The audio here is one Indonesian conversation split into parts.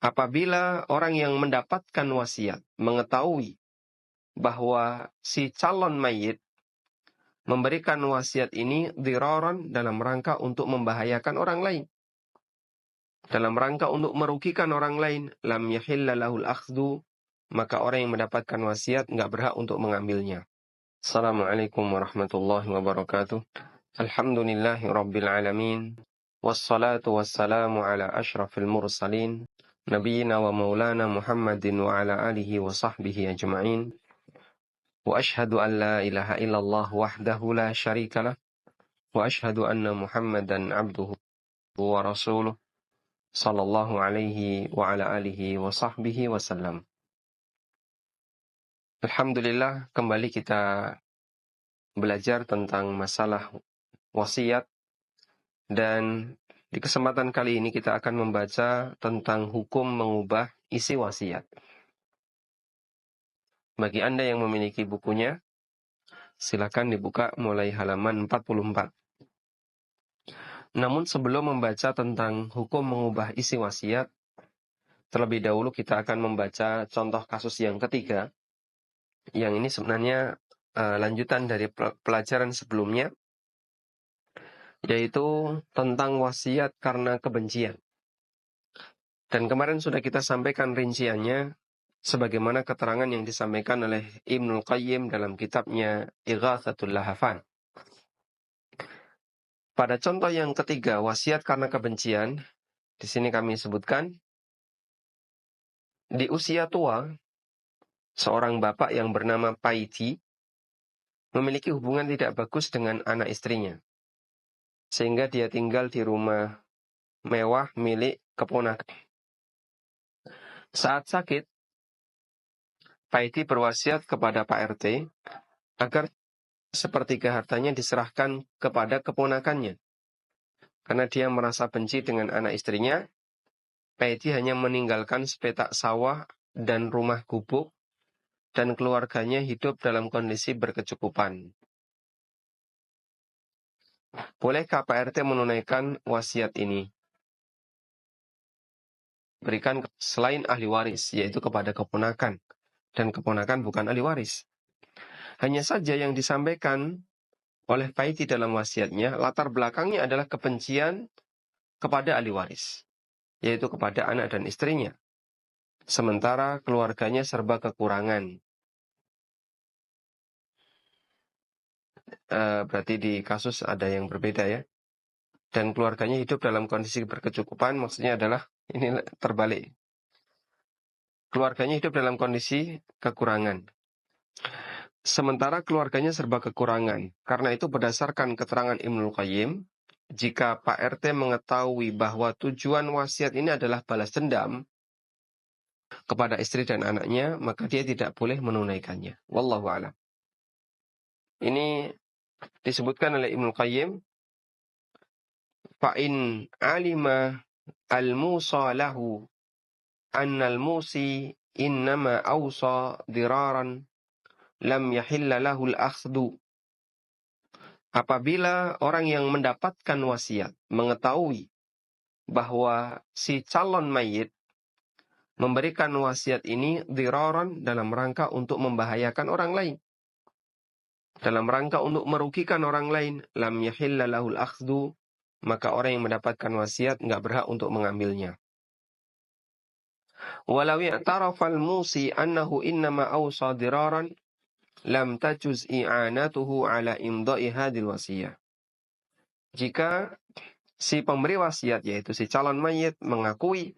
Apabila orang yang mendapatkan wasiat mengetahui bahwa si calon mayit memberikan wasiat ini dhiraran dalam rangka untuk membahayakan orang lain, dalam rangka untuk merugikan orang lain, lam yahilla lahul akhdhu, maka orang yang mendapatkan wasiat nggak berhak untuk mengambilnya. Assalamualaikum warahmatullahi wabarakatuh. Alhamdulillahi rabbil alamin. Wassalatu wassalamu ala ashrafil mursalin. Nabiyyina wa maulana Muhammadin wa ala alihi wa sahbihi ajma'in. Wa ashhadu an la ilaha illallah wahdahu la syarika lah. Wa ashhadu anna Muhammadan abduhu wa rasuluh. Sallallahu alaihi wa ala alihi wa sahbihi wasallam. Alhamdulillah, kembali kita belajar tentang masalah wasiat, dan di kesempatan kali ini kita akan membaca tentang hukum mengubah isi wasiat. Bagi Anda yang memiliki bukunya, silakan dibuka mulai halaman 44. Namun sebelum membaca tentang hukum mengubah isi wasiat, terlebih dahulu kita akan membaca contoh kasus yang ketiga, yang ini sebenarnya lanjutan dari pelajaran sebelumnya, yaitu tentang wasiat karena kebencian. Dan kemarin sudah kita sampaikan rinciannya, sebagaimana keterangan yang disampaikan oleh Ibnul Qayyim dalam kitabnya Ighatsatul Lahafan. Pada contoh yang ketiga, wasiat karena kebencian, di sini kami sebutkan, di usia tua, seorang bapak yang bernama Paiti memiliki hubungan tidak bagus dengan anak istrinya, sehingga dia tinggal di rumah mewah milik keponakan. Saat sakit, Paiti berwasiat kepada Pak RT agar sepertiga hartanya diserahkan kepada keponakannya. Karena dia merasa benci dengan anak istrinya, Paiti hanya meninggalkan sepetak sawah dan rumah gubuk, dan keluarganya hidup dalam kondisi berkecukupan. Bolehkah Pak RT menunaikan wasiat ini? Berikan selain ahli waris, yaitu kepada keponakan. Dan keponakan bukan ahli waris. Hanya saja yang disampaikan oleh Paiti dalam wasiatnya, latar belakangnya adalah kebencian kepada ahli waris, yaitu kepada anak dan istrinya. Sementara keluarganya serba kekurangan. Berarti di kasus ada yang berbeda ya. Dan keluarganya hidup dalam kondisi berkecukupan, maksudnya adalah ini terbalik. Keluarganya hidup dalam kondisi kekurangan. Sementara keluarganya serba kekurangan. Karena itu berdasarkan keterangan Ibnul Qayyim, jika Pak RT mengetahui bahwa tujuan wasiat ini adalah balas dendam kepada istri dan anaknya, maka dia tidak boleh menunaikannya. Wallahu a'lam. Ini disebutkan oleh Ibnul Qayyim, fa'in alima al-musa lahu anna al-musi innama awsa diraran lam yahilla lahul akhdhu. Apabila orang yang mendapatkan wasiat mengetahui bahwa si calon mayit memberikan wasiat ini dhiraran dalam rangka untuk membahayakan orang lain, dalam rangka untuk merugikan orang lain, lam yahilla lahul akhdhu, maka orang yang mendapatkan wasiat nggak berhak untuk mengambilnya. Walau i'tarafal musi annahu innama awsa dhiraran lam tajuz i'anatuhu ala imda'i hadil wasiyah. Jika si pemberi wasiat, yaitu si calon mayit, mengakui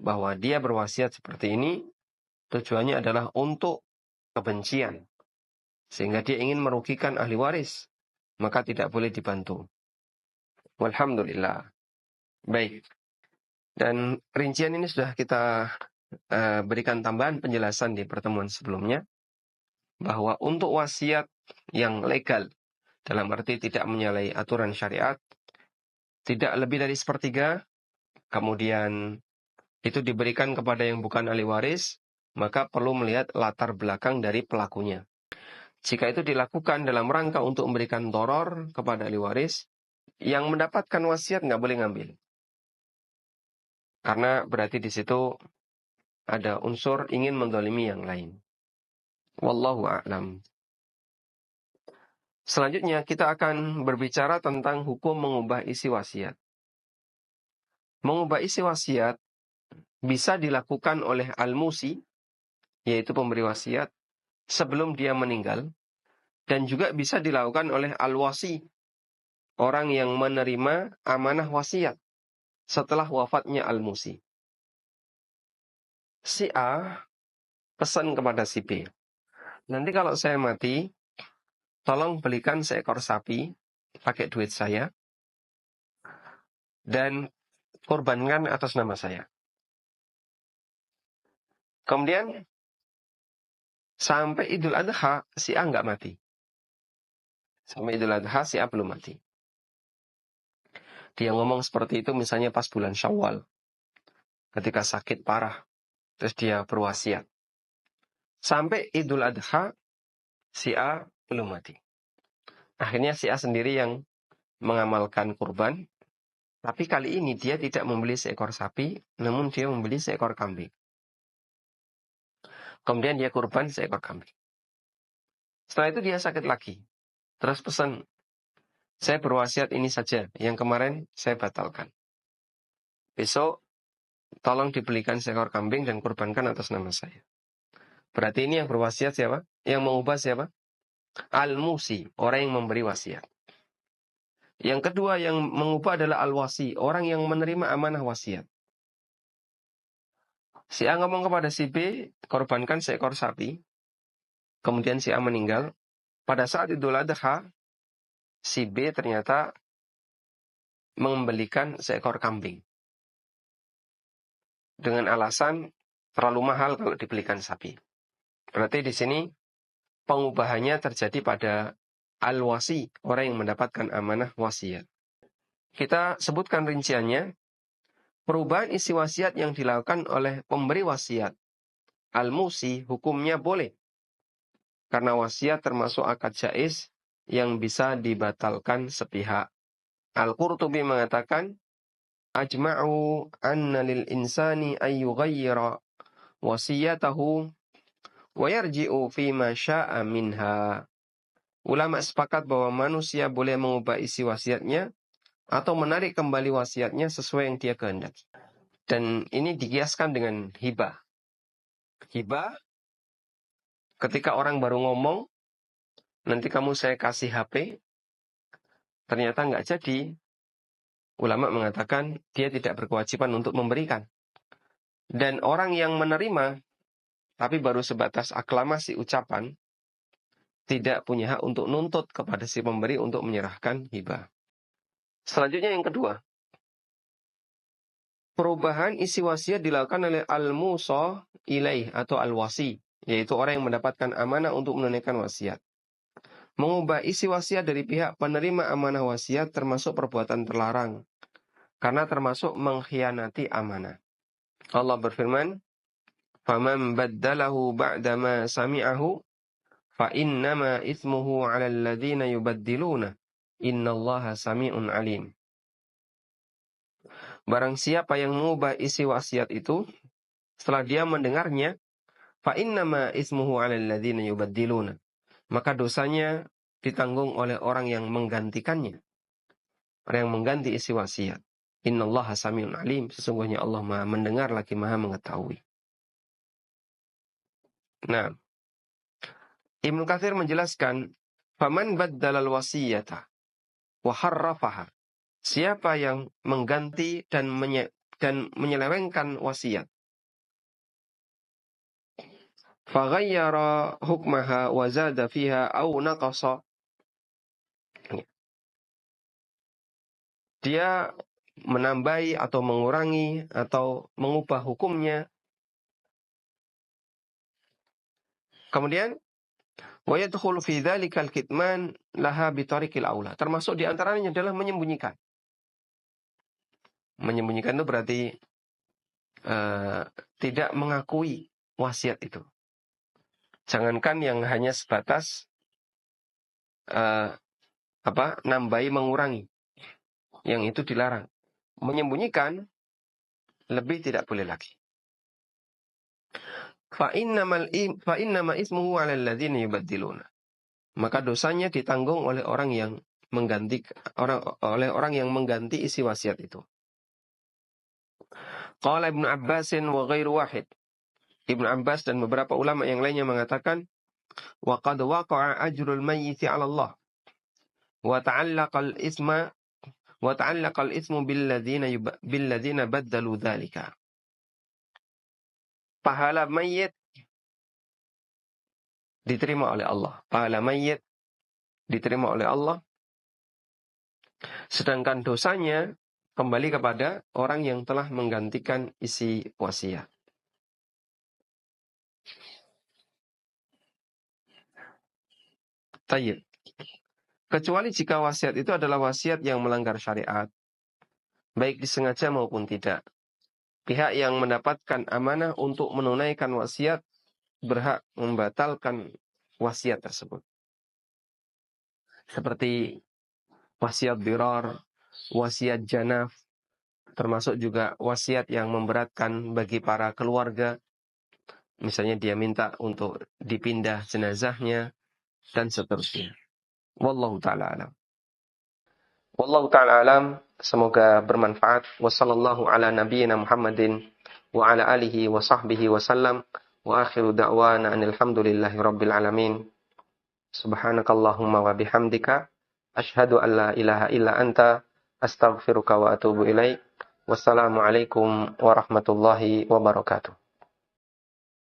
bahwa dia berwasiat seperti ini, tujuannya adalah untuk kebencian, sehingga dia ingin merugikan ahli waris, maka tidak boleh dibantu. Walhamdulillah. Baik. Dan rincian ini sudah kita berikan tambahan penjelasan di pertemuan sebelumnya, bahwa untuk wasiat yang legal, dalam arti tidak menyalahi aturan syariat, tidak lebih dari sepertiga, kemudian itu diberikan kepada yang bukan ahli waris, maka perlu melihat latar belakang dari pelakunya. Jika itu dilakukan dalam rangka untuk memberikan doror kepada ahli waris, yang mendapatkan wasiat nggak boleh ngambil. Karena berarti di situ ada unsur ingin mendolimi yang lain. Wallahu a'lam. Selanjutnya kita akan berbicara tentang hukum mengubah isi wasiat. Mengubah isi wasiat bisa dilakukan oleh al-musi, yaitu pemberi wasiat, sebelum dia meninggal. Dan juga bisa dilakukan oleh al-wasi, orang yang menerima amanah wasiat setelah wafatnya al-musi. Si A pesan kepada si B, nanti kalau saya mati, tolong belikan seekor sapi pakai duit saya dan korbankan atas nama saya. Kemudian sampai Idul Adha si A nggak mati. Sampai Idul Adha si A belum mati. Dia ngomong seperti itu misalnya pas bulan Syawal, ketika sakit parah, terus dia berwasiat. Sampai Idul Adha si A belum mati. Akhirnya si A sendiri yang mengamalkan kurban, tapi kali ini dia tidak membeli seekor sapi, namun dia membeli seekor kambing. Kemudian dia kurban seekor kambing. Setelah itu dia sakit lagi. Terus pesan, saya berwasiat ini saja, yang kemarin saya batalkan. Besok, tolong dibelikan seekor kambing dan kurbankan atas nama saya. Berarti ini yang berwasiat siapa? Yang mengubah siapa? Al-musi, orang yang memberi wasiat. Yang kedua yang mengubah adalah al-wasi, orang yang menerima amanah wasiat. Si A ngomong kepada si B, korbankan seekor sapi. Kemudian si A meninggal. Pada saat Idul Adha, si B ternyata mengembalikan seekor kambing. Dengan alasan terlalu mahal kalau dibelikan sapi. Berarti di sini pengubahannya terjadi pada al-wasi, orang yang mendapatkan amanah wasiat. Kita sebutkan rinciannya. Perubahan isi wasiat yang dilakukan oleh pemberi wasiat al-musi hukumnya boleh. Karena wasiat termasuk akad jaiz yang bisa dibatalkan sepihak. Al-Qurtubi mengatakan, ajma'u anna lil insani ayyughayyira wasiyatahu wa yarji'u fima sya'a minha. Ulama sepakat bahwa manusia boleh mengubah isi wasiatnya atau menarik kembali wasiatnya sesuai yang dia kehendaki. Dan ini dikiaskan dengan hibah. Hibah, ketika orang baru ngomong, nanti kamu saya kasih HP, ternyata nggak jadi. Ulama mengatakan dia tidak berkewajiban untuk memberikan. Dan orang yang menerima, tapi baru sebatas aklamasi ucapan, tidak punya hak untuk nuntut kepada si pemberi untuk menyerahkan hibah. Selanjutnya yang kedua, perubahan isi wasiat dilakukan oleh al-musa ilaih atau al-wasi, yaitu orang yang mendapatkan amanah untuk menunaikan wasiat. Mengubah isi wasiat dari pihak penerima amanah wasiat termasuk perbuatan terlarang, karena termasuk mengkhianati amanah. Allah berfirman, "Faman baddalahu ba'dama sami'ahu fa innama itsmuhu 'alal ladzina yubaddiluna. Innallaha sami'un 'alim." Barang siapa yang mengubah isi wasiat itu setelah dia mendengarnya, fa innama itsmuhu 'alal ladzina yubaddiluna. Maka dosanya ditanggung oleh orang yang menggantikannya. Orang yang mengganti isi wasiat. Innallaha sami'un 'alim. Sesungguhnya Allah Maha mendengar lagi Maha mengetahui. Nah, Ibnu Katsir menjelaskan, faman baddalal wasiyata wa harrafaha. Siapa yang mengganti dan menyelewengkan wasiat. Faghayyara hukmaha wa zada fiha aw naqasa. Dia menambahi atau mengurangi atau mengubah hukumnya. Kemudian wa yadkhulu fi dzalikal kitman laha bi tariqil aula. Termasuk di antaranya adalah menyembunyikan. Menyembunyikan itu berarti tidak mengakui wasiat itu. Jangankan yang hanya sebatas nambahi mengurangi, yang itu dilarang. Menyembunyikan Lebih tidak boleh lagi. Fa innama ismuhu 'alal ladzina yubaddiluna. Maka dosanya ditanggung oleh orang yang mengganti isi wasiat itu. Qala Ibnu Abbasin wa ghairu wahid. Ibnu Abbas dan beberapa ulama yang lainnya mengatakan, wa qad waqa'a ajrul mayyiti 'ala Allah wa ta'allaqal ismu bil ladzina baddalu dzalika. Pahala mayit diterima oleh Allah. Pahala mayit diterima oleh Allah. Sedangkan dosanya kembali kepada orang yang telah menggantikan isi wasiat. Tayyib. Kecuali jika wasiat itu adalah wasiat yang melanggar syariat, baik disengaja maupun tidak. Pihak yang mendapatkan amanah untuk menunaikan wasiat berhak membatalkan wasiat tersebut. Seperti wasiat dirar, wasiat janaf, termasuk juga wasiat yang memberatkan bagi para keluarga. Misalnya dia minta untuk dipindah jenazahnya, dan seterusnya. Wallahu ta'ala alam. Wallahu ta'ala alam. Semoga bermanfaat. Wassallallahu ala nabiyyina Muhammadin wa ala alihi wa sahbihi wa sallam. Wa akhiru da'wana anilhamdulillahi rabbil alamin. Subhanakallahumma wa bihamdika. Ashhadu an la ilaha illa anta. Astaghfiruka wa atubu ilaik. Wassalamualaikum warahmatullahi wabarakatuh.